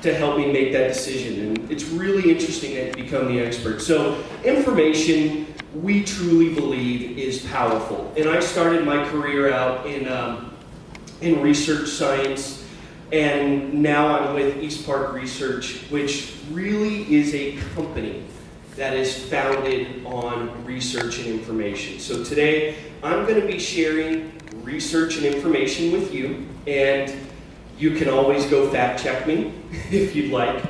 to help me make that decision. And it's really interesting to become the expert. So information, we truly believe, is powerful. And I started my career out in research science, and now I'm with East Park Research, which really is a company that is founded on research and information. So today, I'm going to be sharing research and information with you, and you can always go fact check me if you'd like.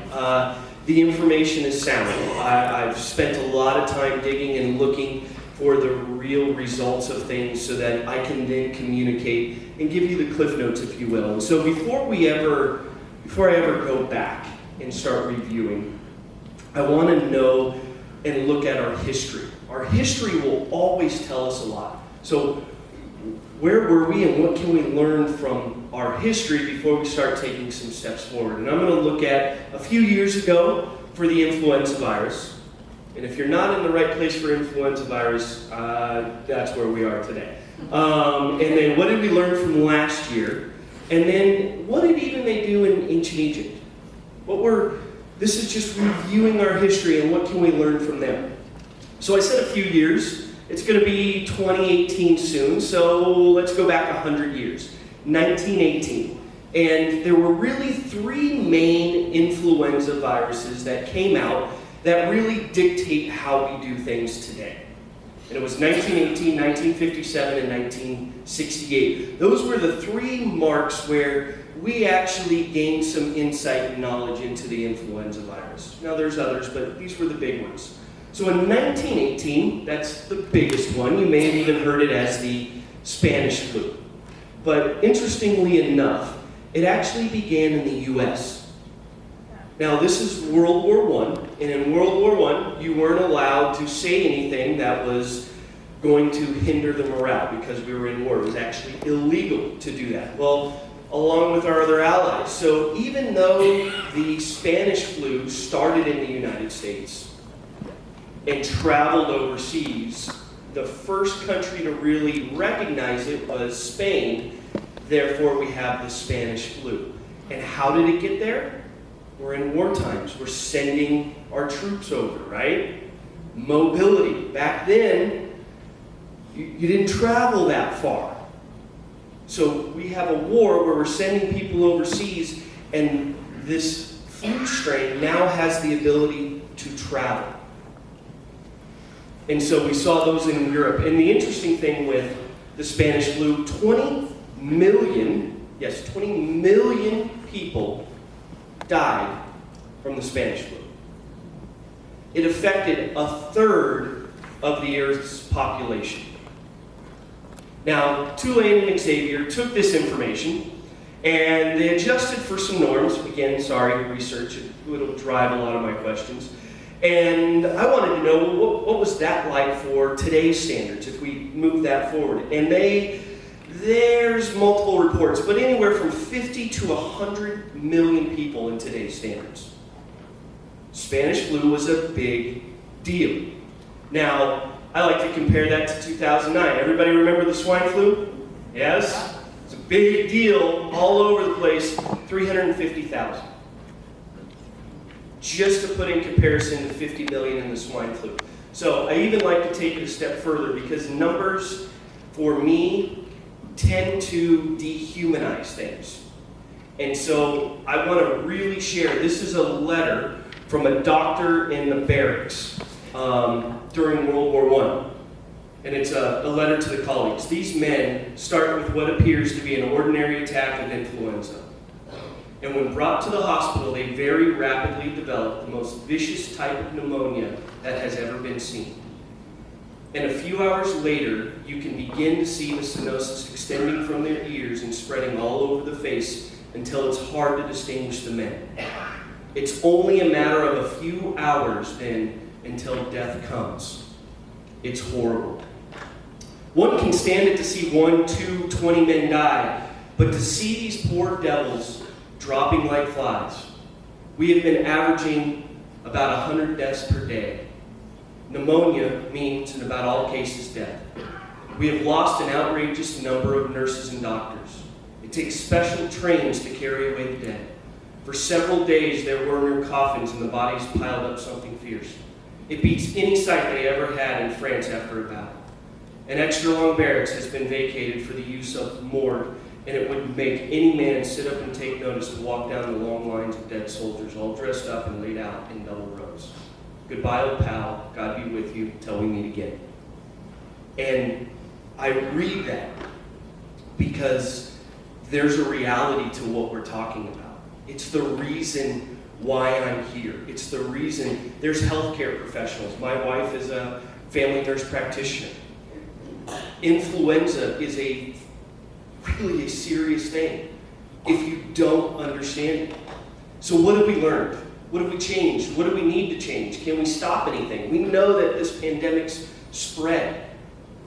The information is sound. I've spent a lot of time digging and looking for the real results of things so that I can then communicate and give you the cliff notes, if you will. And so before I ever go back and start reviewing, I want to know and look at our history. Our history will always tell us a lot. So where were we and what can we learn from our history before we start taking some steps forward? And I'm going to look at a few years ago for the influenza virus. And if you're not in the right place for influenza virus, that's where we are today. And then what did we learn from last year? And then what did even they do in ancient Egypt? This is just reviewing our history and what can we learn from them. So I said a few years. It's going to be 2018 soon, so let's go back 100 years. 1918. And there were really three main influenza viruses that came out that really dictate how we do things today. And it was 1918, 1957, and 1968. Those were the three marks where we actually gained some insight and knowledge into the influenza virus. Now there's others, but these were the big ones. So in 1918, that's the biggest one. You may have even heard it as the Spanish flu. But interestingly enough, it actually began in the US. Now this is World War I, and in World War I, you weren't allowed to say anything that was going to hinder the morale because we were in war. It was actually illegal to do that. Well, along with our other allies. So even though the Spanish flu started in the United States and traveled overseas, the first country to really recognize it was Spain. Therefore, we have the Spanish flu. And how did it get there? We're in war times. We're sending our troops over, right? Mobility. Back then, you didn't travel that far. So we have a war where we're sending people overseas, and this flu strain now has the ability to travel. And so we saw those in Europe. And the interesting thing with the Spanish flu, 20 million people died from the Spanish flu. It affected a third of the Earth's population. Now, Tulane and Xavier took this information and they adjusted for some norms. Again, research, it'll drive a lot of my questions. And I wanted to know, what was that like for today's standards if we move that forward? And there's multiple reports, but anywhere from 50 to 100 million people in today's standards. Spanish flu was a big deal. Now, I like to compare that to 2009. Everybody remember the swine flu? Yes? It's a big deal all over the place, 350,000. Just to put in comparison to 50 million in the swine flu. So I even like to take it a step further because numbers, for me, tend to dehumanize things. And so I want to really share, this is a letter from a doctor in the barracks during World War I. And it's a letter to the colleagues. These men start with what appears to be an ordinary attack of influenza. And when brought to the hospital, they very rapidly develop the most vicious type of pneumonia that has ever been seen. And a few hours later, you can begin to see the cyanosis extending from their ears and spreading all over the face until it's hard to distinguish the men. It's only a matter of a few hours then until death comes. It's horrible. One can stand it to see 1, 2, 20 men die, but to see these poor devils dropping like flies. We have been averaging about 100 deaths per day. Pneumonia means, in about all cases, death. We have lost an outrageous number of nurses and doctors. It takes special trains to carry away the dead. For several days, there were near coffins and the bodies piled up something fierce. It beats any sight they ever had in France after a battle. An extra long barracks has been vacated for the use of morgue, and it would make any man sit up and take notice to walk down the long lines of dead soldiers, all dressed up and laid out in double rows. Goodbye, old pal. God be with you till we meet again. And I read that because there's a reality to what we're talking about. It's the reason why I'm here. It's the reason there's healthcare professionals. My wife is a family nurse practitioner. Influenza is really a serious thing if you don't understand it. So what have we learned? What have we changed? What do we need to change? Can we stop anything? We know that this pandemic's spread.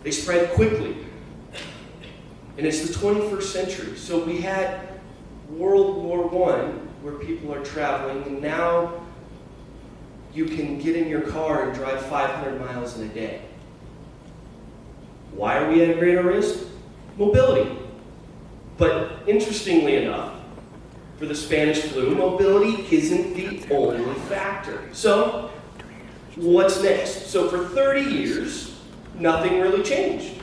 They spread quickly. And it's the 21st century. So we had World War I, where people are traveling, and now you can get in your car and drive 500 miles in a day. Why are we at a greater risk? Mobility. But interestingly enough, for the Spanish flu, mobility isn't the only factor. So, what's next? So for 30 years, nothing really changed.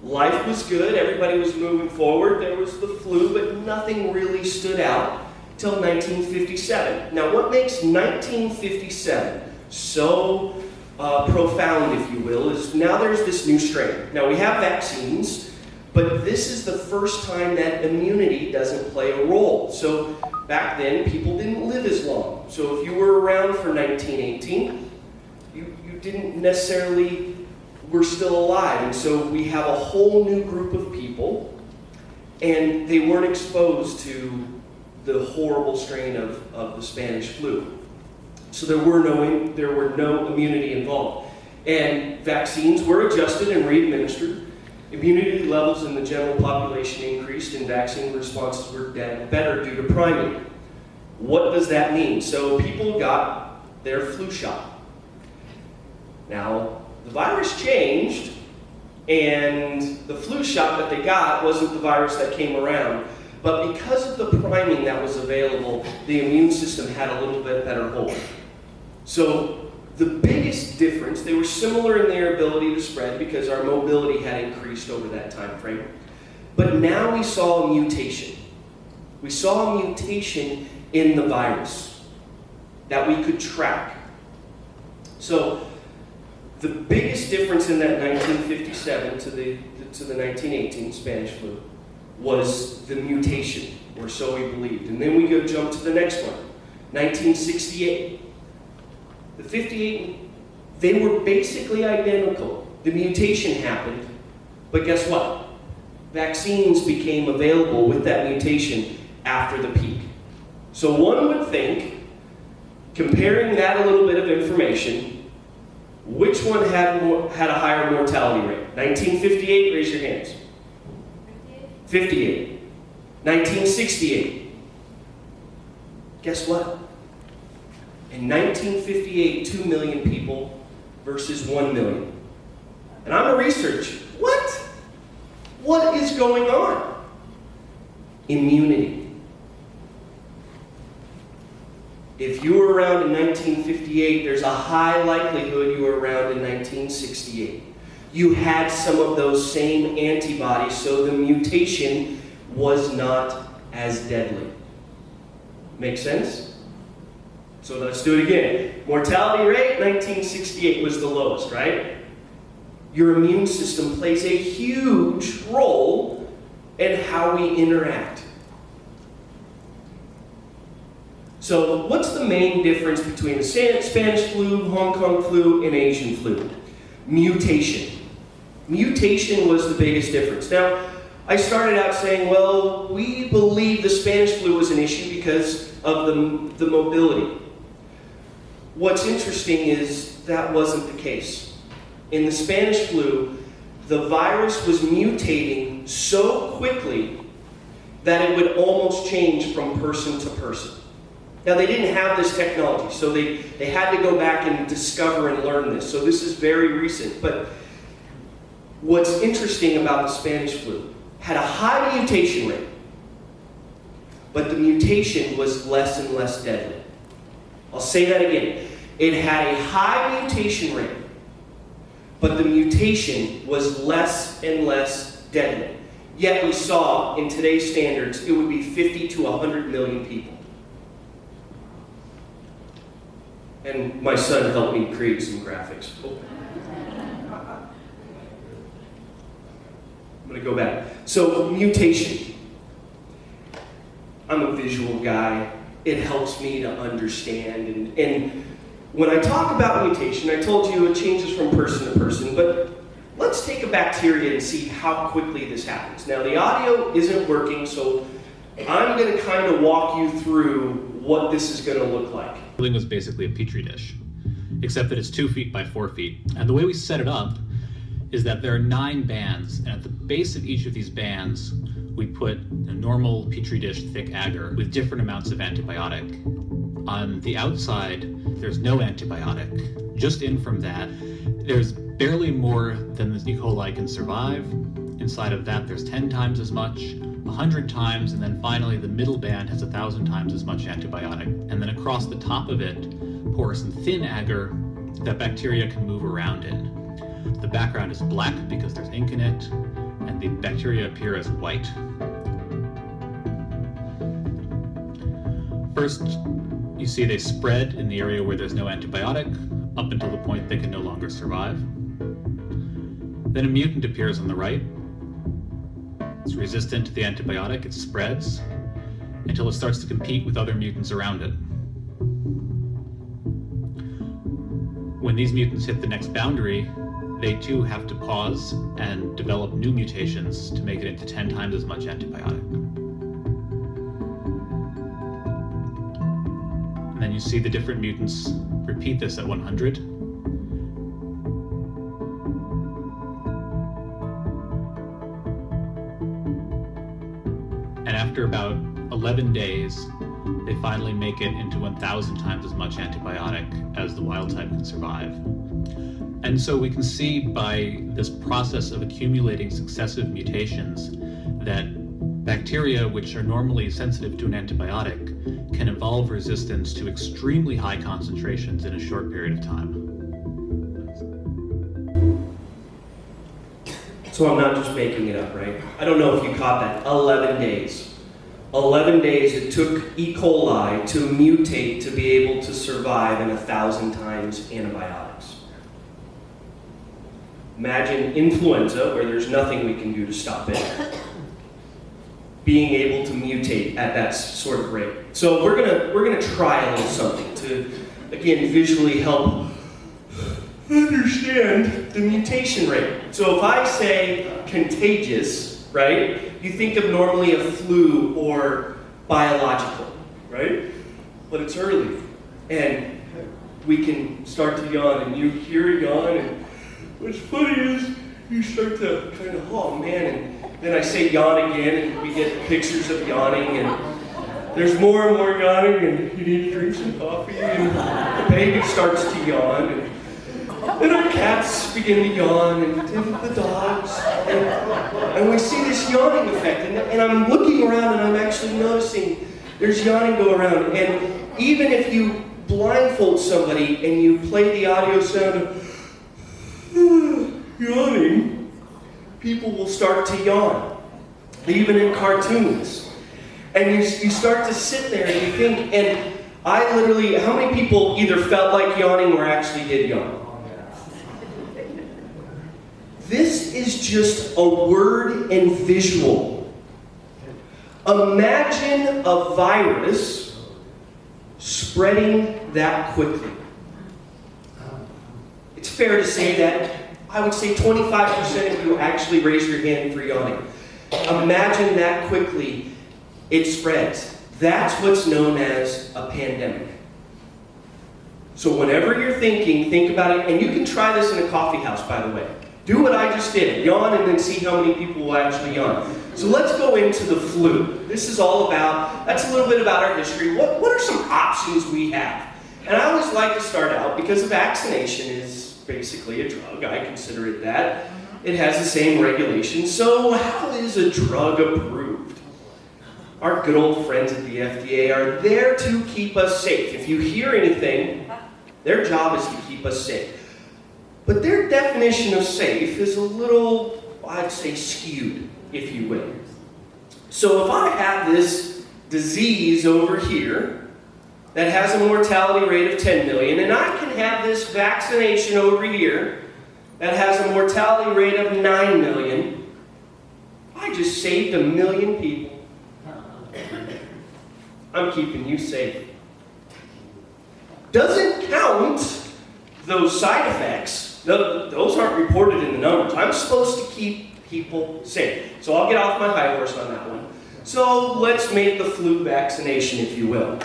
Life was good, everybody was moving forward, there was the flu, but nothing really stood out till 1957. Now, what makes 1957 so profound, if you will, is now there's this new strain. Now, we have vaccines, but this is the first time that immunity doesn't play a role. So back then, people didn't live as long. So if you were around for 1918, you didn't necessarily were still alive. And so we have a whole new group of people, and they weren't exposed to the horrible strain of the Spanish flu. So there were no immunity involved. And vaccines were adjusted and re-administered. Immunity levels in the general population increased, and vaccine responses were better due to priming. What does that mean? So people got their flu shot. Now, the virus changed, and the flu shot that they got wasn't the virus that came around. But because of the priming that was available, the immune system had a little bit better hold. So the biggest difference, they were similar in their ability to spread because our mobility had increased over that time frame. But now we saw a mutation. We saw a mutation in the virus that we could track. So the biggest difference in that 1957 to the 1918 Spanish flu was the mutation, or so we believed. And then we go jump to the next one, 1968. The 58, they were basically identical. The mutation happened, but guess what? Vaccines became available with that mutation after the peak. So one would think, comparing that a little bit of information, which one had a higher mortality rate? 1958, raise your hands. 58. 1968. Guess what? In 1958, 2 million people versus 1 million. And I'm a researcher. What? What is going on? Immunity. If you were around in 1958, there's a high likelihood you were around in 1968. You had some of those same antibodies, so the mutation was not as deadly. Make sense? So let's do it again. Mortality rate, 1968 was the lowest, right? Your immune system plays a huge role in how we interact. So what's the main difference between the Spanish flu, Hong Kong flu, and Asian flu? Mutation. Mutation was the biggest difference. Now, I started out saying, well, we believe the Spanish flu was an issue because of the mobility. What's interesting is that wasn't the case. In the Spanish flu, the virus was mutating so quickly that it would almost change from person to person. Now, they didn't have this technology, so they had to go back and discover and learn this. So this is very recent. But what's interesting about the Spanish flu, had a high mutation rate, but the mutation was less and less deadly. I'll say that again. It had a high mutation rate, but the mutation was less and less deadly. Yet we saw, in today's standards, it would be 50 to 100 million people. And my son helped me create some graphics. Oh. I'm going to go back. So, mutation. I'm a visual guy. It helps me to understand. And when I talk about mutation, I told you it changes from person to person, but let's take a bacteria and see how quickly this happens. Now, the audio isn't working, so I'm going to kind of walk you through what this is going to look like. The building was basically a petri dish, except that it's 2 feet by 4 feet. And the way we set it up is that there are 9 bands, and at the base of each of these bands, we put a normal petri dish thick agar with different amounts of antibiotic. On the outside, there's no antibiotic. Just in from that, there's barely more than the E. coli can survive. Inside of that, there's 10 times as much, 100 times, and then finally the middle band has 1,000 times as much antibiotic. And then across the top of it, pour some thin agar that bacteria can move around in. The background is black because there's ink in it, and the bacteria appear as white. First, you see they spread in the area where there's no antibiotic, up until the point they can no longer survive. Then a mutant appears on the right. It's resistant to the antibiotic, it spreads, until it starts to compete with other mutants around it. When these mutants hit the next boundary, they too have to pause and develop new mutations to make it into 10 times as much antibiotic. And then you see the different mutants repeat this at 100. And after about 11 days, they finally make it into 1,000 times as much antibiotic as the wild type can survive. And so we can see by this process of accumulating successive mutations that bacteria, which are normally sensitive to an antibiotic, can evolve resistance to extremely high concentrations in a short period of time. So I'm not just making it up, right? I don't know if you caught that. 11 days. 11 days it took E. coli to mutate to be able to survive in 1,000 times antibiotics. Imagine influenza, where there's nothing we can do to stop it, being able to mutate at that sort of rate. So we're gonna try a little something to, again, visually help understand the mutation rate. So if I say contagious, right, you think of normally a flu or biological, right? But it's early, and we can start to yawn, and you hear a yawn, and what's funny is you start to kind of, oh man, and then I say yawn again, and we get pictures of yawning, and there's more and more yawning, and you need to drink some coffee, and the baby starts to yawn, and then our cats begin to yawn, and the dogs, and we see this yawning effect, and I'm looking around, and I'm actually noticing there's yawning go around, and even if you blindfold somebody and you play the audio sound of yawning, people will start to yawn, even in cartoons. And you start to sit there and you think, and I literally, how many people either felt like yawning or actually did yawn? This is just a word and visual. Imagine a virus spreading that quickly. It's fair to say that I would say 25% of you actually raise your hand for yawning. Imagine that quickly it spreads. That's what's known as a pandemic. So whenever you're thinking, think about it, and you can try this in a coffee house, by the way. Do what I just did, yawn, and then see how many people will actually yawn. So let's go into the flu. This is all about, that's a little bit about our history. What are some options we have? And I always like to start out, because a vaccination is basically a drug. I consider it that. It has the same regulations. So how is a drug approved? our good old friends at the FDA are there to keep us safe. If you hear anything, their job is to keep us safe. But their definition of safe is a little, I'd say, skewed, if you will. So if I have this disease over here that has a mortality rate of 10 million, and I can have this vaccination over here that has a mortality rate of 9 million, I just saved 1 million people. I'm keeping you safe. Doesn't count those side effects. Those aren't reported in the numbers. I'm supposed to keep people safe. So I'll get off my high horse on that one. So let's make the flu vaccination, if you will.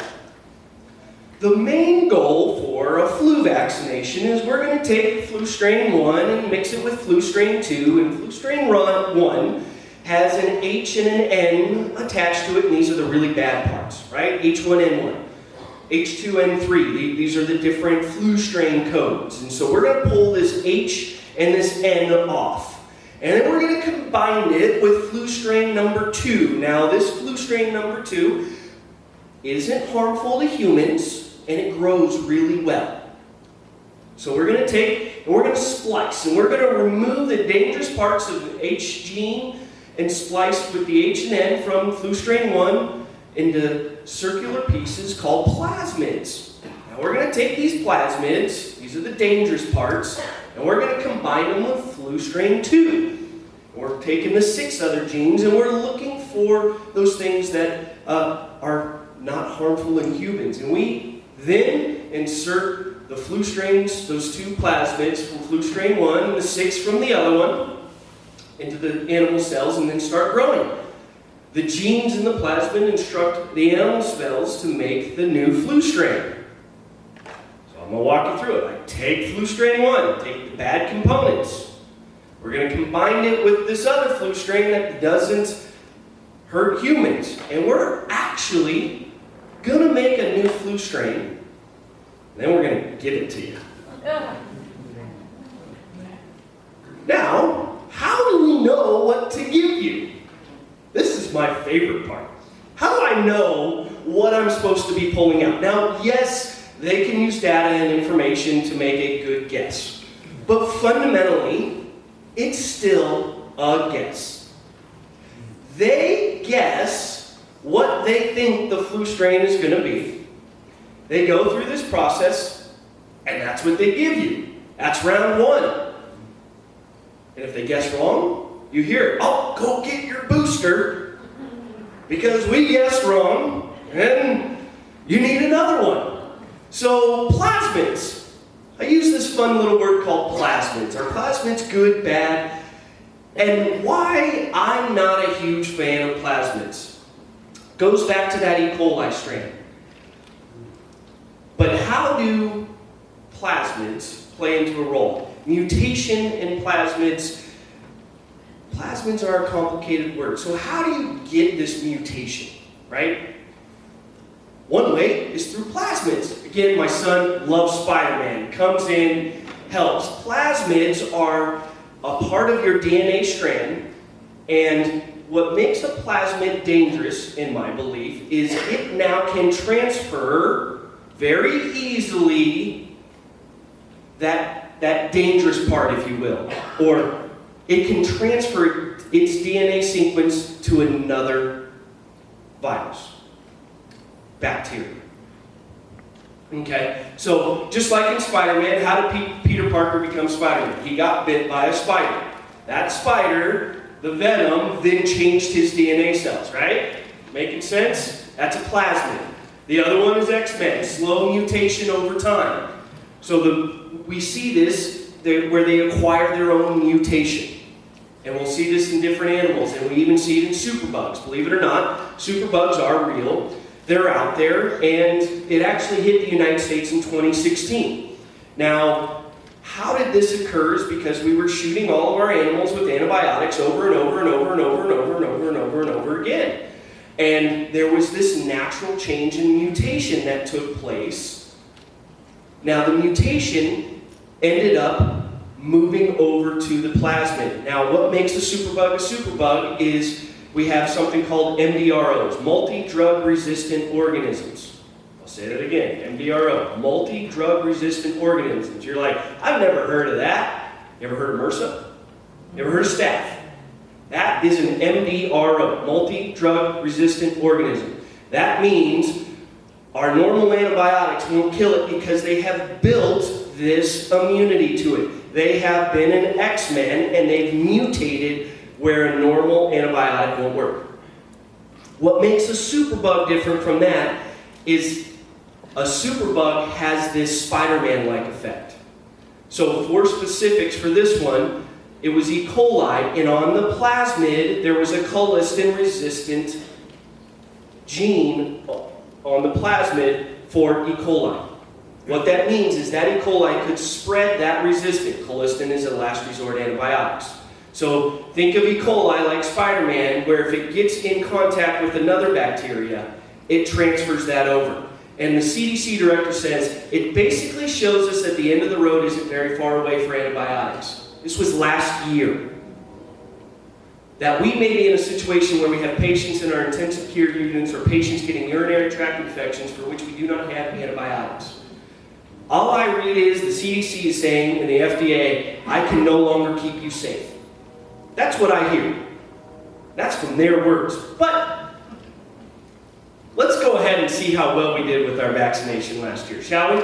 The main goal for a flu vaccination is we're going to take flu strain 1 and mix it with flu strain 2. And flu strain 1 has an H and an N attached to it, and these are the really bad parts, right? H1N1. H2N3, these are the different flu strain codes. And so we're going to pull this H and this N off. And then we're going to combine it with flu strain number 2. Now this flu strain number 2 isn't harmful to humans, and it grows really well. So we're going to take, and we're going to splice, and we're going to remove the dangerous parts of the H gene and splice with the H and N from flu strain 1 into circular pieces called plasmids. Now we're going to take these plasmids, these are the dangerous parts, and we're going to combine them with flu strain 2. We're taking the 6 other genes and we're looking for those things that are not harmful in humans. And we then insert the flu strains, those 2 plasmids from flu strain 1 and the 6 from the other one into the animal cells and then start growing. The genes in the plasmid instruct the animal cells to make the new flu strain. So I'm going to walk you through it. I take flu strain 1, take the bad components. We're going to combine it with this other flu strain that doesn't hurt humans. And we're actually going to make a new flu strain. And then we're going to give it to you. Now, how do we know what to give you? This is my favorite part. How do I know what I'm supposed to be pulling out? Now, yes, they can use data and information to make a good guess. But fundamentally, it's still a guess. They guess what they think the flu strain is going to be. They go through this process, and that's what they give you. That's round 1. And if they guess wrong, you hear, oh, go get your booster because we guessed wrong and you need another one. So plasmids. I use this fun little word called plasmids. Are plasmids good, bad? And why I'm not a huge fan of plasmids goes back to that E. coli strain. But how do plasmids play into a role? Mutation in plasmids. Plasmids are a complicated word. So how do you get this mutation, right? One way is through plasmids. Again, my son loves Spider-Man. Comes in, helps. Plasmids are a part of your DNA strand, and what makes a plasmid dangerous, in my belief, is it now can transfer very easily that dangerous part, if you will, or it can transfer its DNA sequence to another virus, bacteria. Okay, so just like in Spider-Man, how did Peter Parker become Spider-Man? He got bit by a spider. That spider, the venom, then changed his DNA cells, right? Making sense? That's a plasmid. The other one is X-Men, slow mutation over time. So we see this where they acquire their own mutation. And we'll see this in different animals, and we even see it in superbugs. Believe it or not, superbugs are real. They're out there, and it actually hit the United States in 2016. Now, how did this occur? Is because we were shooting all of our animals with antibiotics over and over and over and over and over and over and over and over again. And there was this natural change in mutation that took place. Now, the mutation ended up moving over to the plasmid. Now, what makes a superbug is We have something called MDROs, multi-drug resistant organisms. I'll say that again, MDRO, multi-drug resistant organisms. You're like, I've never heard of that. You ever heard of MRSA? You ever heard of staph? That is an MDRO, multi-drug resistant organism. That means our normal antibiotics won't kill it because they have built this immunity to it. They have been an X-Men and they've mutated where a normal antibiotic won't work. What makes a superbug different from that is a superbug has this Spider-Man-like effect. So for specifics for this one, it was E. coli, and on the plasmid, there was a colistin-resistant gene on the plasmid for E. coli. What that means is that E. coli could spread that resistance. Colistin is a last resort antibiotics. So think of E. coli like Spider-Man, where if it gets in contact with another bacteria, it transfers that over. And the CDC director says, it basically shows us that the end of the road isn't very far away for antibiotics. This was last year. That we may be in a situation where we have patients in our intensive care units or patients getting urinary tract infections for which we do not have antibiotics. All I read is the CDC is saying, and the FDA, I can no longer keep you safe. That's what I hear. That's from their words. But let's go ahead and see how well we did with our vaccination last year, shall we?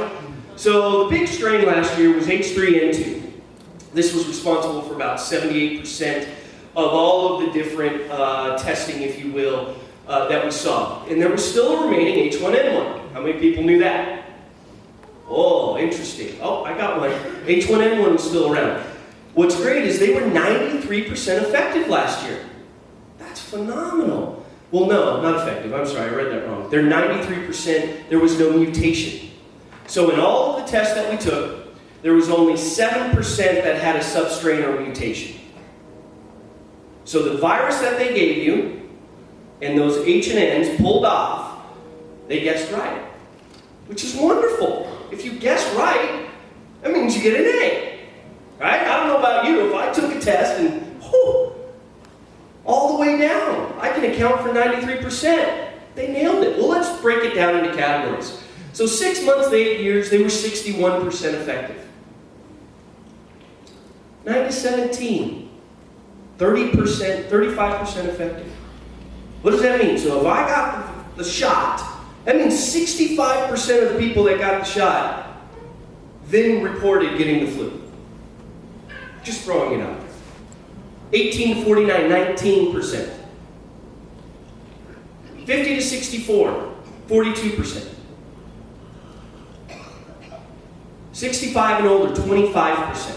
So the big strain last year was H3N2. This was responsible for about 78% of all of the different testing, if you will, that we saw. And there was still a remaining H1N1. How many people knew that? Oh, interesting. Oh, I got one. H1N1 was still around. What's great is they were 93% effective last year. That's phenomenal. Well, no, not effective. I'm sorry, I read that wrong. They're 93%. There was no mutation. So in all of the tests that we took, there was only 7% that had a substrain or mutation. So the virus that they gave you and those H and N's pulled off, they guessed right, which is wonderful. If you guess right, that means you get an A, right? I don't know about you. If I took a test and all the way down, I can account for 93%. They nailed it. Well, let's break it down into categories. So 6 months to 8 years, they were 61% effective. 9 to 17, 30%, 35% effective. What does that mean? So if I got the shot, that means 65% of the people that got the shot then reported getting the flu. Just throwing it out there. 18 to 49, 19%. 50 to 64, 42%. 65 and older, 25%.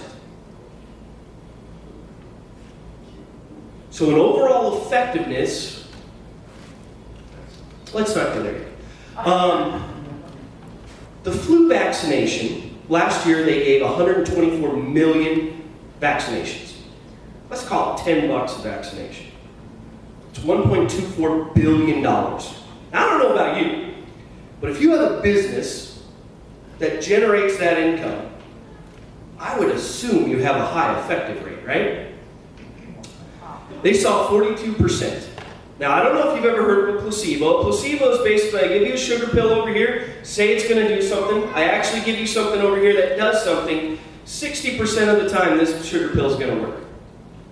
So in overall effectiveness, let's not go there yet. The flu vaccination, last year they gave 124 million vaccinations. Let's call it $10 a vaccination. It's $1.24 billion. Now, I don't know about you, but if you have a business that generates that income, I would assume you have a high effective rate, right? They saw 42%. Now, I don't know if you've ever heard of a placebo. A placebo is basically, I give you a sugar pill over here, say it's going to do something. I actually give you something over here that does something. 60% of the time, this sugar pill is going to work.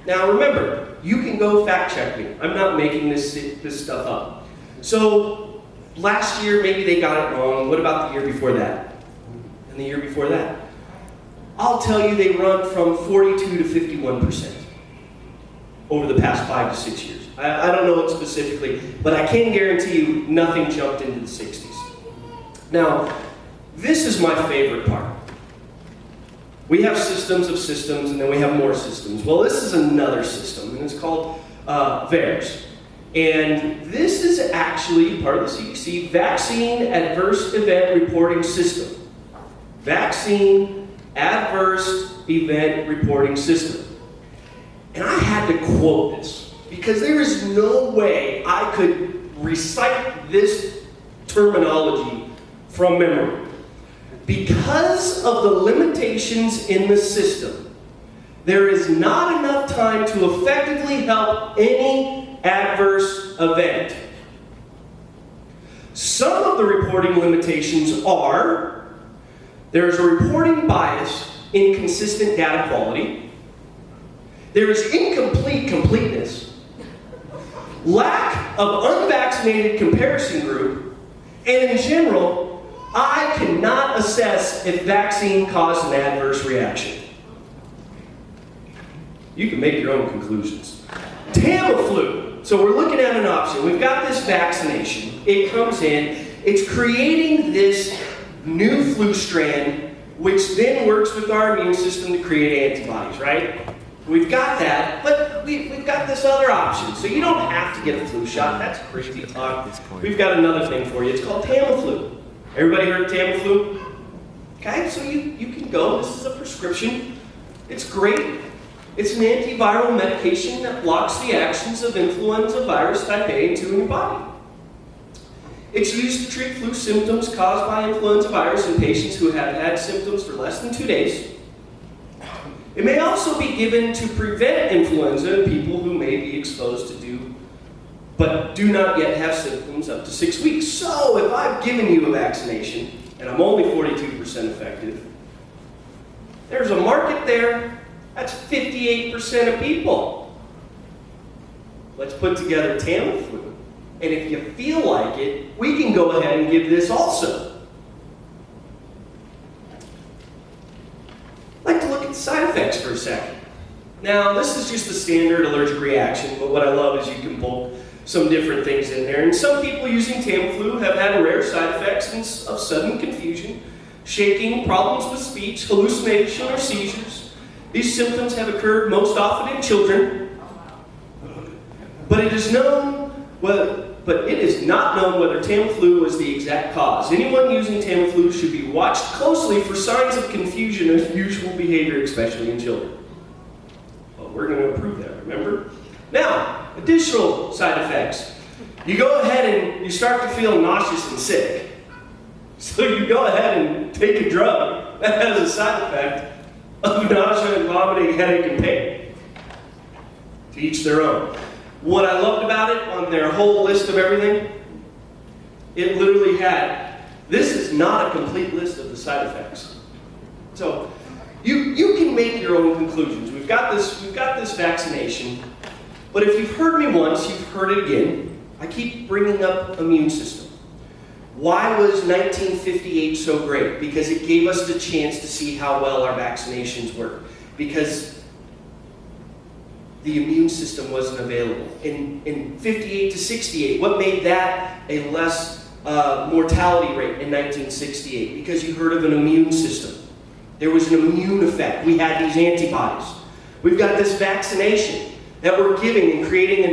Now, remember, you can go fact check me. I'm not making this stuff up. So, last year, maybe they got it wrong. What about the year before that? And the year before that? I'll tell you they run from 42 to 51% over the past 5 to 6 years. I don't know it specifically, but I can guarantee you nothing jumped into the 60s. Now, this is my favorite part. We have systems of systems, and then we have more systems. Well, this is another system, and it's called VAERS. And this is actually part of the CDC, Vaccine Adverse Event Reporting System. Vaccine Adverse Event Reporting System. And I had to quote this, because there is no way I could recite this terminology from memory. Because of the limitations in the system, there is not enough time to effectively help any adverse event. Some of the reporting limitations are: there is a reporting bias, inconsistent data quality, there is incomplete completeness, lack of unvaccinated comparison group, and in general, I cannot assess if vaccine caused an adverse reaction. You can make your own conclusions. Tamiflu. So we're looking at an option. We've got this vaccination. It comes in. It's creating this new flu strand, which then works with our immune system to create antibodies, right? We've got that, but we've got this other option. So you don't have to get a flu shot. That's crazy talk. We've got another thing for you. It's called Tamiflu. Everybody heard of Tamiflu? Okay, so you can go. This is a prescription. It's great. It's an antiviral medication that blocks the actions of influenza virus type A and 2 in your body. It's used to treat flu symptoms caused by influenza virus in patients who have had symptoms for less than 2 days. It may also be given to prevent influenza in people who may be exposed to but do not yet have symptoms up to 6 weeks. So if I've given you a vaccination and I'm only 42% effective, there's a market there. That's 58% of people. Let's put together Tamiflu. And if you feel like it, we can go ahead and give this also. I'd like to look at side effects for a second. Now, this is just the standard allergic reaction, but what I love is you can pull some different things in there. And some people using Tamiflu have had rare side effects of sudden confusion, shaking, problems with speech, hallucination, or seizures. These symptoms have occurred most often in children, but it is not known whether Tamiflu was the exact cause. Anyone using Tamiflu should be watched closely for signs of confusion and unusual behavior, especially in children. Well, we're going to improve that, remember? Now, additional side effects. You go ahead and you start to feel nauseous and sick. So you go ahead and take a drug that has a side effect of nausea and vomiting, headache, and pain. To each their own. What I loved about it, on their whole list of everything, it literally had, this is not a complete list of the side effects. So you can make your own conclusions. We've got this vaccination, but if you've heard me once, you've heard it again. I keep bringing up immune system. Why was 1958 so great? Because it gave us the chance to see how well our vaccinations work. Because the immune system wasn't available. In 58 to 68, what made that a less mortality rate in 1968? Because you heard of an immune system. There was an immune effect. We had these antibodies. We've got this vaccination that we're giving and creating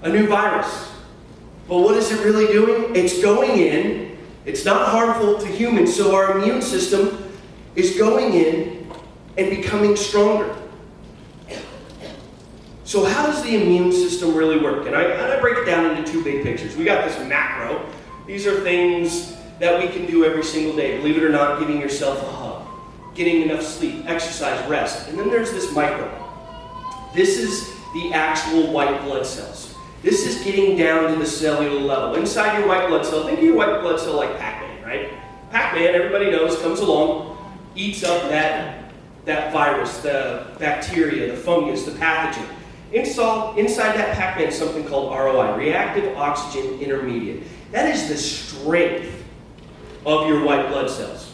a new virus. But what is it really doing? It's going in. It's not harmful to humans, so our immune system is going in and becoming stronger. So how does the immune system really work? And I break it down into two big pictures. We got this macro. These are things that we can do every single day. Believe it or not, giving yourself a hug, getting enough sleep, exercise, rest. And then there's this micro. This is the actual white blood cells. This is getting down to the cellular level. Inside your white blood cell, think of your white blood cell like Pac-Man, right? Pac-Man, everybody knows, comes along, eats up that virus, the bacteria, the fungus, the pathogen. Inside that Pac-Man is something called ROI, reactive oxygen intermediate. That is the strength of your white blood cells.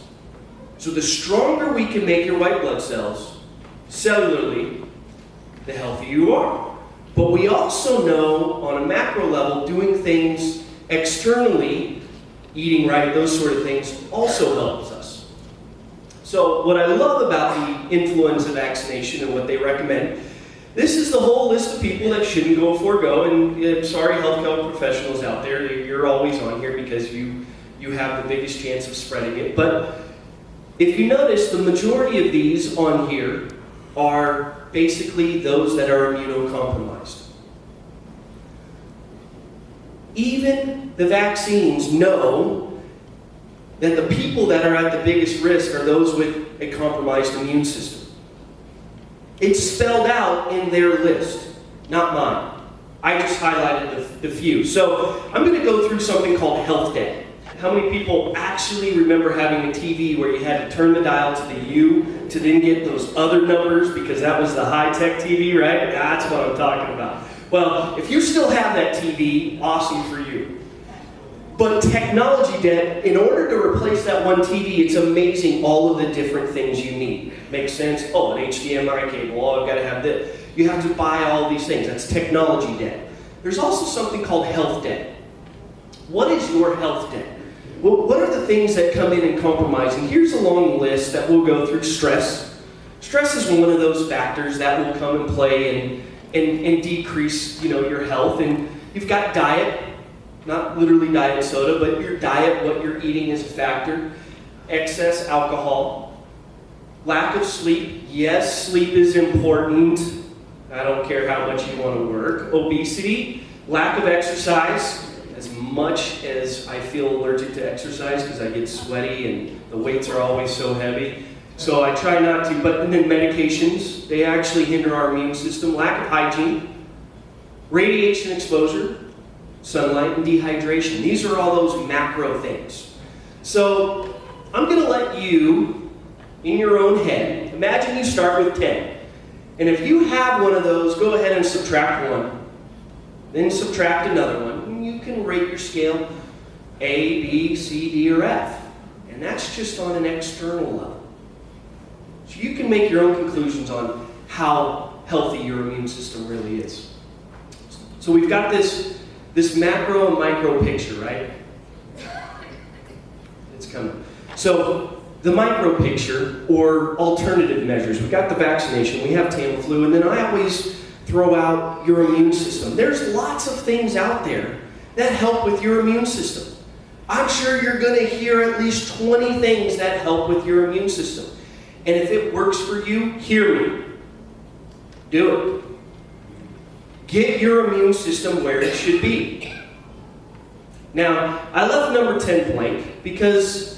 So the stronger we can make your white blood cells, cellularly, the healthier you are. But we also know, on a macro level, doing things externally, eating right, those sort of things, also helps us. So what I love about the influenza vaccination and what they recommend, this is the whole list of people that shouldn't forego, and I'm sorry, healthcare professionals out there, you're always on here because you have the biggest chance of spreading it. But if you notice, the majority of these on here are basically those that are immunocompromised. Even the vaccines know that the people that are at the biggest risk are those with a compromised immune system. It's spelled out in their list, not mine. I just highlighted the few. So I'm going to go through something called health debt. How many people actually remember having a TV where you had to turn the dial to the U to then get those other numbers because that was the high-tech TV, right? That's what I'm talking about. Well, if you still have that TV, awesome for you. But technology debt, in order to replace that one TV, it's amazing all of the different things you need. Makes sense? Oh, an HDMI cable. Oh, I've got to have this. You have to buy all these things. That's technology debt. There's also something called health debt. What is your health debt? Well, what are the things that come in and compromise? And here's a long list that we'll go through. Stress. Stress is one of those factors that will come and play and decrease, your health. And you've got diet. Not literally diet soda, but your diet, what you're eating is a factor. Excess alcohol. Lack of sleep. Yes, sleep is important. I don't care how much you want to work. Obesity. Lack of exercise. As much as I feel allergic to exercise because I get sweaty and the weights are always so heavy. So I try not to. But then medications, they actually hinder our immune system. Lack of hygiene. Radiation exposure. Sunlight and dehydration. These are all those macro things. So I'm going to let you, in your own head, imagine you start with 10. And if you have one of those, go ahead and subtract one. Then subtract another one. And you can rate your scale A, B, C, D, or F. And that's just on an external level. So you can make your own conclusions on how healthy your immune system really is. So we've got this macro and micro picture, right? It's coming. So the micro picture, or alternative measures, we've got the vaccination, we have Tamiflu, and then I always throw out your immune system. There's lots of things out there that help with your immune system. I'm sure you're going to hear at least 20 things that help with your immune system. And if it works for you, hear me. Do it. Get your immune system where it should be. Now, I left number 10 blank because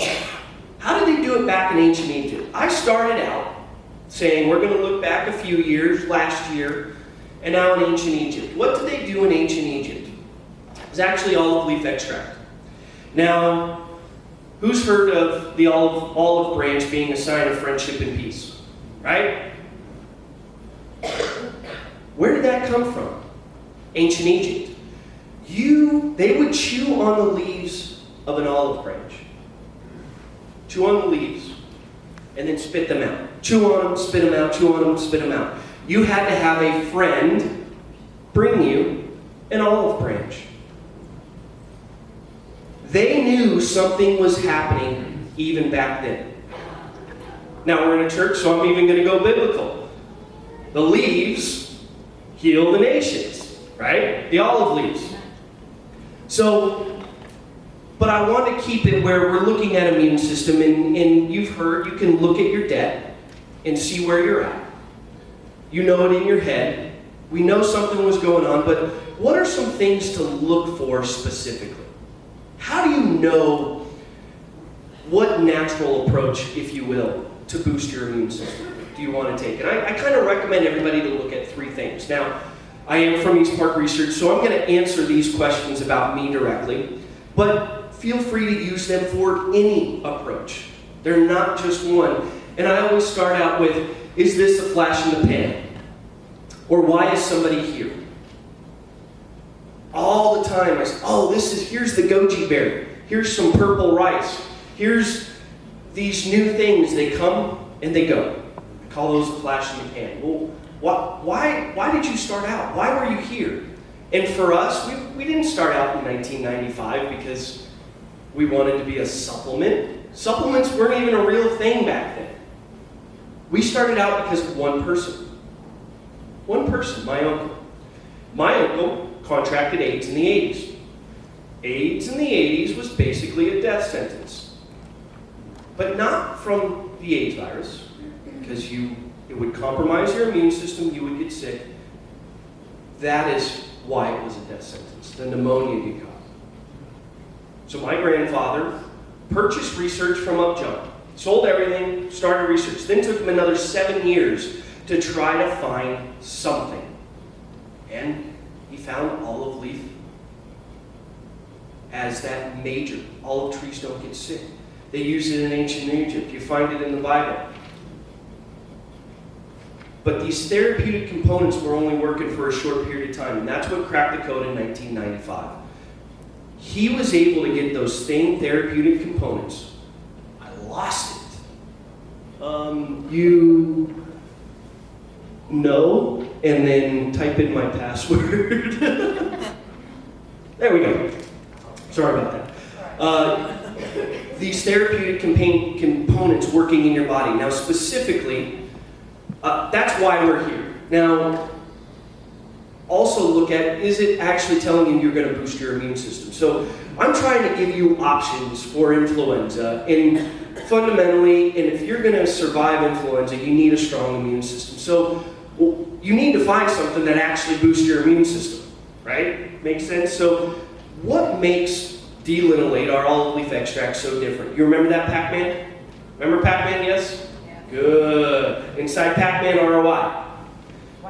how did they do it back in ancient Egypt? I started out saying we're going to look back a few years, last year, and now in ancient Egypt. What did they do in ancient Egypt? It was actually olive leaf extract. Now, who's heard of the olive branch being a sign of friendship and peace? Right? Where did that come from? Ancient Egypt. They would chew on the leaves of an olive branch. Chew on the leaves, and then spit them out. Chew on them, spit them out, chew on them, spit them out. You had to have a friend bring you an olive branch. They knew something was happening even back then. Now we're in a church, so I'm even going to go biblical. The leaves heal the nations, right? The olive leaves. So, but I want to keep it where we're looking at immune system, and you've heard, you can look at your debt and see where you're at. You know it in your head. We know something was going on, but what are some things to look for specifically? How do you know what natural approach, if you will, to boost your immune system do you want to take? And I kind of recommend everybody to look at 3 things. Now, I am from East Park Research, so I'm going to answer these questions about me directly, but feel free to use them for any approach. They're not just one. And I always start out with, is this a flash in the pan? Or why is somebody here? All the time I say, here's the goji berry. Here's some purple rice. Here's these new things. They come and they go. I call those a flash in the pan. Well, why did you start out? Why were you here? And for us, we didn't start out in 1995 because we wanted to be a supplement. Supplements weren't even a real thing back then. We started out because of one person. One person, my uncle. My uncle contracted AIDS in the 80s. AIDS in the 80s was basically a death sentence. But not from the AIDS virus, because it would compromise your immune system, you would get sick. That is why it was a death sentence, the pneumonia you got. So my grandfather purchased research from Upjohn, sold everything, started research, then took him another 7 years to try to find something. And He found olive leaf as that major. Olive trees don't get sick. They used it in ancient Egypt. You find it in the Bible. But these therapeutic components were only working for a short period of time, and that's what cracked the code in 1995. He was able to get those same therapeutic components. I lost it. You know, and then type in my password. There we go. Sorry about that. These therapeutic components working in your body. Now, specifically, that's why we're here. Now, also look at, is it actually telling you you're going to boost your immune system? So I'm trying to give you options for influenza, and fundamentally, and if you're going to survive influenza, you need a strong immune system. So you need to find something that actually boosts your immune system, right? Makes sense? So what makes D-linolate, our olive leaf extract, so different? You remember that Pac-Man? Remember Pac-Man, yes? Yeah. Good. Inside Pac-Man, ROI.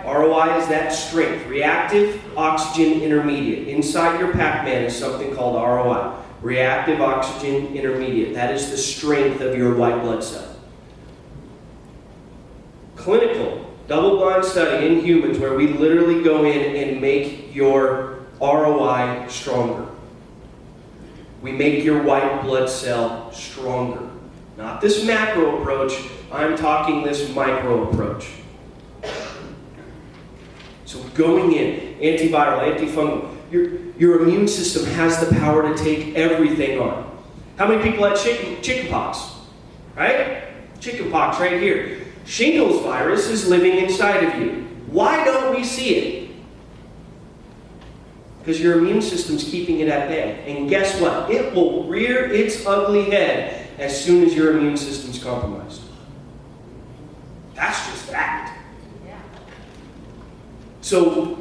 ROI is that strength, reactive oxygen intermediate. Inside your Pac-Man is something called ROI, reactive oxygen intermediate. That is the strength of your white blood cell. Clinical, double-blind study in humans where we literally go in and make your ROI stronger. We make your white blood cell stronger. Not this macro approach, I'm talking this micro approach. So going in, antiviral, antifungal, your immune system has the power to take everything on. How many people had chicken pox? Right? Chicken pox right here. Shingles virus is living inside of you. Why don't we see it? Because your immune system's keeping it at bay. And guess what? It will rear its ugly head as soon as your immune system's compromised. That's just fact. So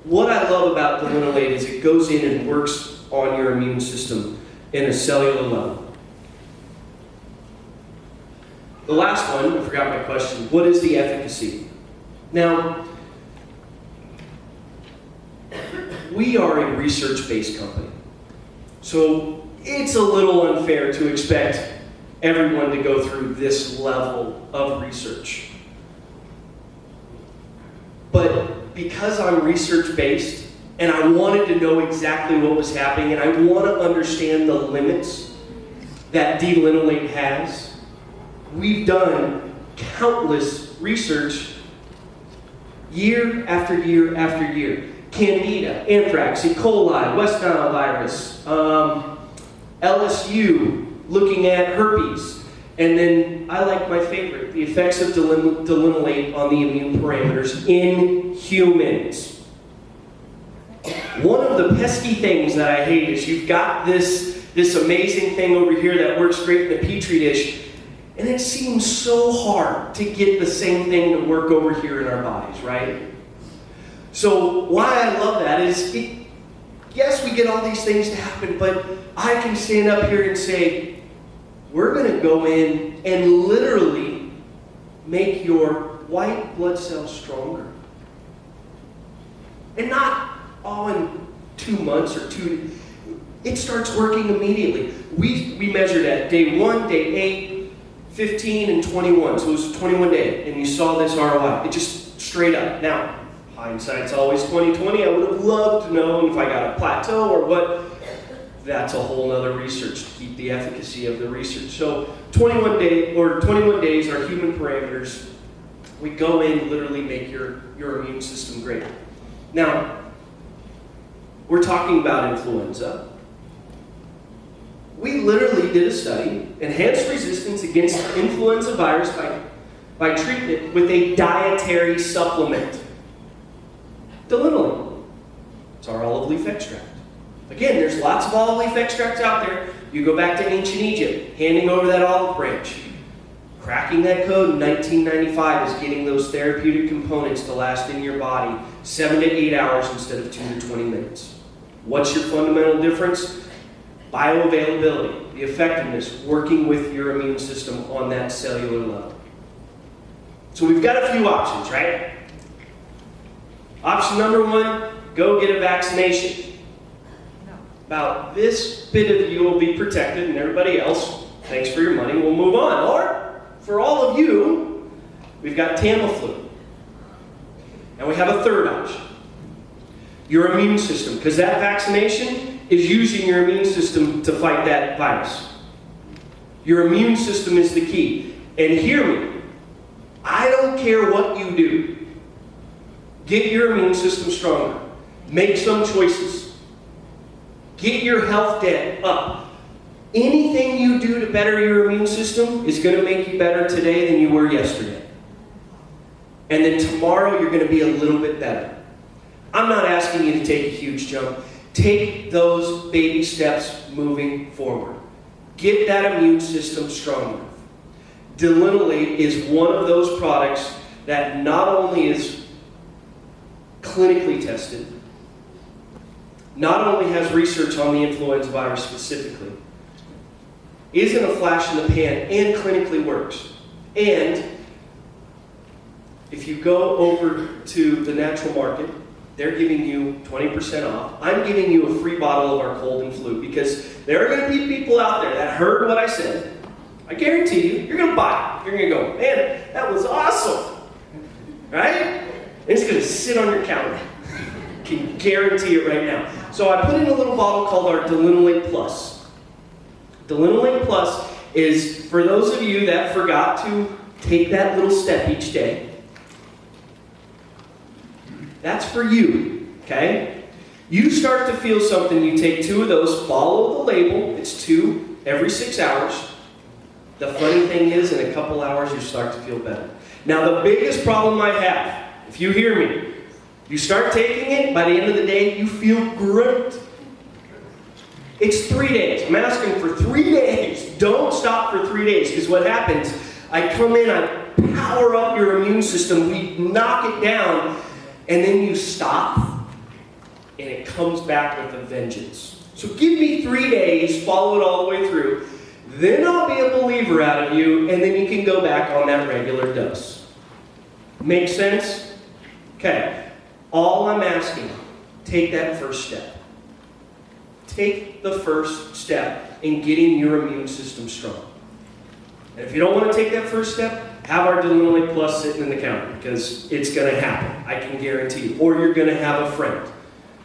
what I love about the linolate is it goes in and works on your immune system in a cellular level. The last one, I forgot my question. What is the efficacy? Now, we are a research-based company. So it's a little unfair to expect everyone to go through this level of research. But because I'm research-based, and I wanted to know exactly what was happening, and I want to understand the limits that D-linolate has, we've done countless research year after year after year. Candida, anthrax, E. coli, West Nile virus, LSU, looking at herpes. And then, I like my favorite, the effects of D-linolate on the immune parameters in humans. One of the pesky things that I hate is you've got this amazing thing over here that works great in a petri dish, and it seems so hard to get the same thing to work over here in our bodies, right? So why I love that is, yes, we get all these things to happen, but I can stand up here and say, we're going to go in and literally make your white blood cells stronger. And not all in 2 months or two. It starts working immediately. We measured at day 1, day 8, 15, and 21. So it was 21 day, and you saw this ROI. It just straight up. Now, hindsight's always 20/20. I would have loved to know if I got a plateau or what. That's a whole other research to keep the efficacy of the research. So 21 days are human parameters. We go in, literally make your immune system great. Now, we're talking about influenza. We literally did a study, enhanced resistance against influenza virus by treatment with a dietary supplement. D-linolate. It's our olive leaf extract. Again, there's lots of olive leaf extracts out there. You go back to ancient Egypt, handing over that olive branch. Cracking that code in 1995 is getting those therapeutic components to last in your body 7 to 8 hours instead of 2 to 20 minutes. What's your fundamental difference? Bioavailability, the effectiveness, working with your immune system on that cellular level. So we've got a few options, right? Option number 1, go get a vaccination. About this bit of you will be protected, and everybody else, thanks for your money, we'll move on. Or, for all of you, we've got Tamiflu. And we have a third option. Your immune system, because that vaccination is using your immune system to fight that virus. Your immune system is the key. And hear me, I don't care what you do. Get your immune system stronger. Make some choices. Get your health debt up. Anything you do to better your immune system is going to make you better today than you were yesterday. And then tomorrow you're going to be a little bit better. I'm not asking you to take a huge jump. Take those baby steps moving forward. Get that immune system stronger. Delinolate is one of those products that not only is clinically tested, not only has research on the influenza virus specifically, isn't a flash in the pan, and clinically works. And if you go over to the natural market, they're giving you 20% off. I'm giving you a free bottle of our cold and flu because there are going to be people out there that heard what I said. I guarantee you, you're going to buy it. You're going to go, man, that was awesome. Right? And it's going to sit on your counter. Can guarantee it right now. So I put in a little bottle called our Delinolate Plus. Delinolate Plus is for those of you that forgot to take that little step each day. That's for you, okay? You start to feel something, you take 2 of those, follow the label. It's 2 every 6 hours. The funny thing is, in a couple hours, you start to feel better. Now, the biggest problem I have, if you hear me, you start taking it, by the end of the day, you feel great. It's 3 days. I'm asking for 3 days. Don't stop for 3 days, because what happens, I come in, I power up your immune system, we knock it down, and then you stop, and it comes back with a vengeance. So give me 3 days, follow it all the way through, then I'll be a believer out of you, and then you can go back on that regular dose. Make sense? Okay. All I'm asking, take that first step. Take the first step in getting your immune system strong. And if you don't want to take that first step, have our Delinolate Plus sitting in the counter, because it's going to happen. I can guarantee you. Or you're going to have a friend.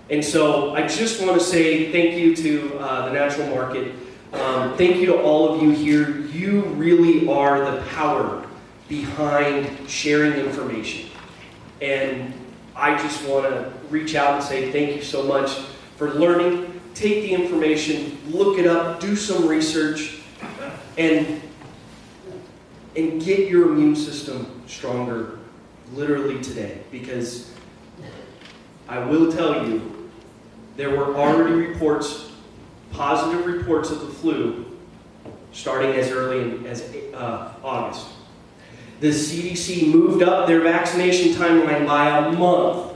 And so I just want to say thank you to the natural market. Thank you to all of you here. You really are the power behind sharing information. And I just want to reach out and say thank you so much for learning. Take the information, look it up, do some research, and get your immune system stronger literally today. Because I will tell you, there were already reports, positive reports of the flu, starting as early as August. The CDC moved up their vaccination timeline by a month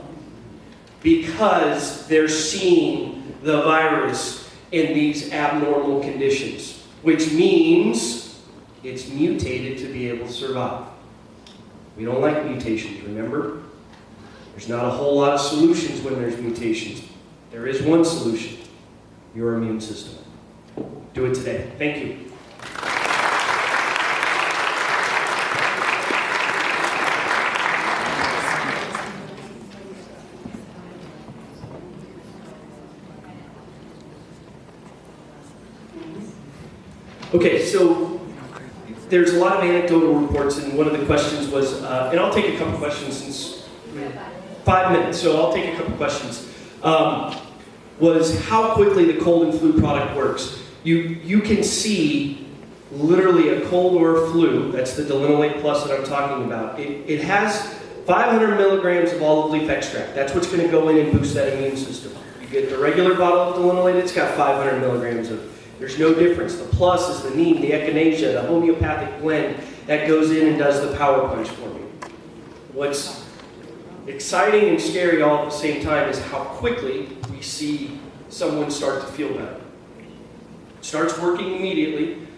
because they're seeing the virus in these abnormal conditions, which means it's mutated to be able to survive. We don't like mutations, remember? There's not a whole lot of solutions when there's mutations. There is one solution: your immune system. Do it today. Thank you. Okay, so there's a lot of anecdotal reports, and one of the questions was, and I'll take a couple questions since 5 minutes, so I'll take a couple questions, was how quickly the cold and flu product works. You can see literally a cold or a flu, that's the Delinolate Plus that I'm talking about. It has 500 milligrams of olive leaf extract. That's what's going to go in and boost that immune system. You get the regular bottle of Delinolate, it's got 500 milligrams of. There's no difference. The plus is the neem, the echinacea, the homeopathic blend that goes in and does the power punch for me. What's exciting and scary all at the same time is how quickly we see someone start to feel better. It starts working immediately,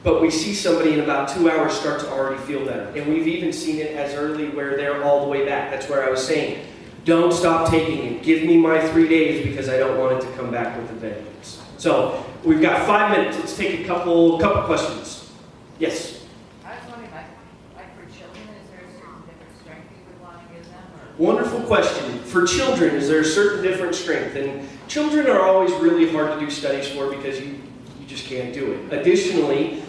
but we see somebody in about 2 hours start to already feel better. And we've even seen it as early where they're all the way back. That's where I was saying, don't stop taking it. Give me my 3 days because I don't want it to come back with a vengeance. So we've got 5 minutes. Let's take a couple questions. Yes? I was wondering, like for children, is there a certain different strength you would want to give them? Wonderful question. For children, is there a certain different strength? And children are always really hard to do studies for because you just can't do it. Additionally,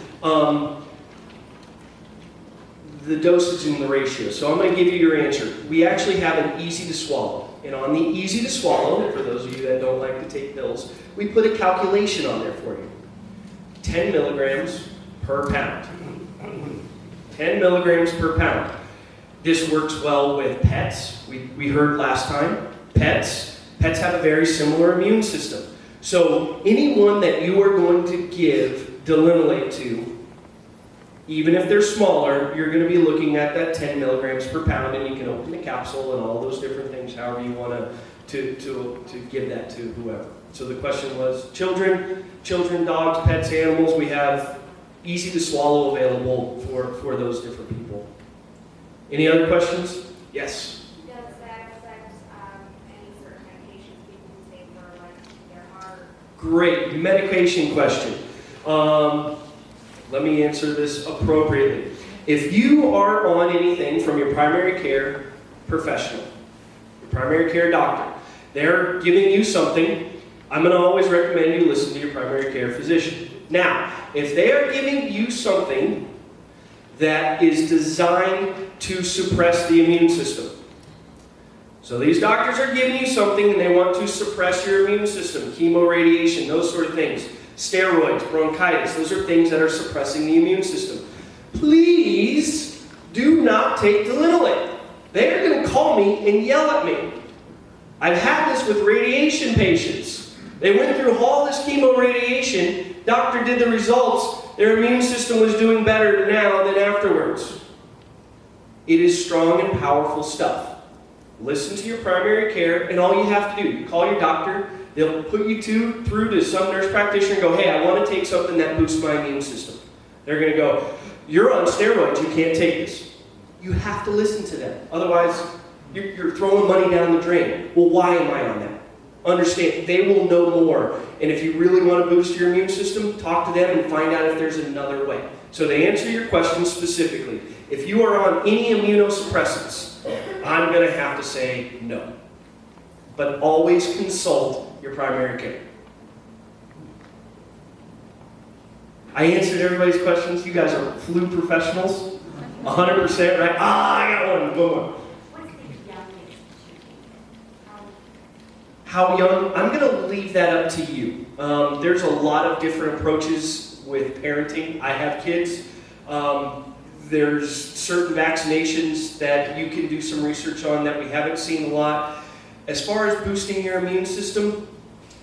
the dosage and the ratio. So I'm going to give you your answer. We actually have an easy to swallow. And on the easy to swallow, for those of you that don't like to take pills, we put a calculation on there for you. 10 milligrams per pound. 10 milligrams per pound. This works well with pets. We heard last time, pets have a very similar immune system. So anyone that you are going to give Delinolate to, even if they're smaller, you're going to be looking at that 10 milligrams per pound, and you can open the capsule and all those different things, however you want to give that to whoever. So the question was, children, dogs, pets, animals, we have easy to swallow available for those different people. Any other questions? Yes? Does that affect any certain medications people can take for like their heart? Great medication question. Let me answer this appropriately. If you are on anything from your primary care professional, your primary care doctor, they're giving you something, I'm going to always recommend you listen to your primary care physician. Now, if they are giving you something that is designed to suppress the immune system, so these doctors are giving you something and they want to suppress your immune system, chemoradiation, those sort of things, steroids, bronchitis, those are things that are suppressing the immune system. Please do not take Delinolate. They're going to call me and yell at me. I've had this with radiation patients. They went through all this chemoradiation, doctor did the results, their immune system was doing better now than afterwards. It is strong and powerful stuff. Listen to your primary care, and all you have to do, you call your doctor, they'll put you through to some nurse practitioner and go, hey, I want to take something that boosts my immune system. They're going to go, you're on steroids, you can't take this. You have to listen to them. Otherwise, you're throwing money down the drain. Well, why am I on that? Understand, they will know more. And if you really want to boost your immune system, talk to them and find out if there's another way. So to answer your question specifically, if you are on any immunosuppressants, I'm going to have to say no. But always consult your primary care. I answered everybody's questions. You guys are flu professionals. 100%, right? I got one. Go on. What's the youngest How young? I'm going to leave that up to you. There's a lot of different approaches with parenting. I have kids. There's certain vaccinations that you can do some research on that we haven't seen a lot. As far as boosting your immune system,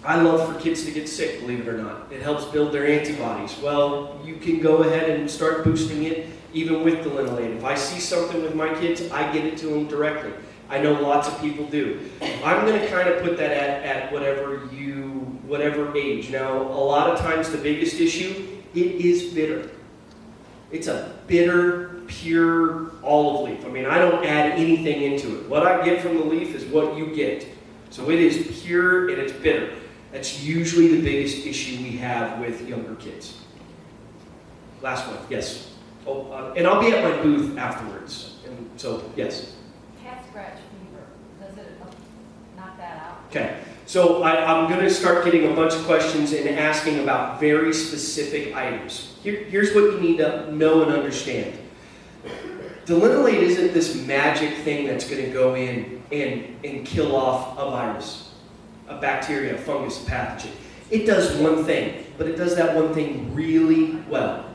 I love for kids to get sick, believe it or not. It helps build their antibodies. Well, you can go ahead and start boosting it even with the Delinolate. If I see something with my kids, I give it to them directly. I know lots of people do. I'm going to kind of put that at whatever age. Now, a lot of times the biggest issue, it is bitter. It's a bitter, pure olive leaf. I mean, I don't add anything into it. What I get from the leaf is what you get. So it is pure and it's bitter. That's usually the biggest issue we have with younger kids. Last one, yes. Oh, and I'll be at my booth afterwards. And so, yes. Cat scratch fever, does it knock that out? Okay, so I'm going to start getting a bunch of questions and asking about very specific items. Here's what you need to know and understand. Delinolate isn't this magic thing that's going to go in and kill off a virus, a bacteria, a fungus, a pathogen. It does one thing, but it does that one thing really well.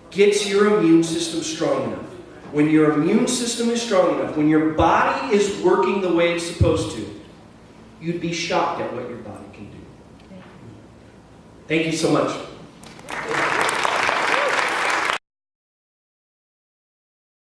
Gets your immune system strong enough. When your immune system is strong enough, when your body is working the way it's supposed to, you'd be shocked at what your body can do. Thank you so much.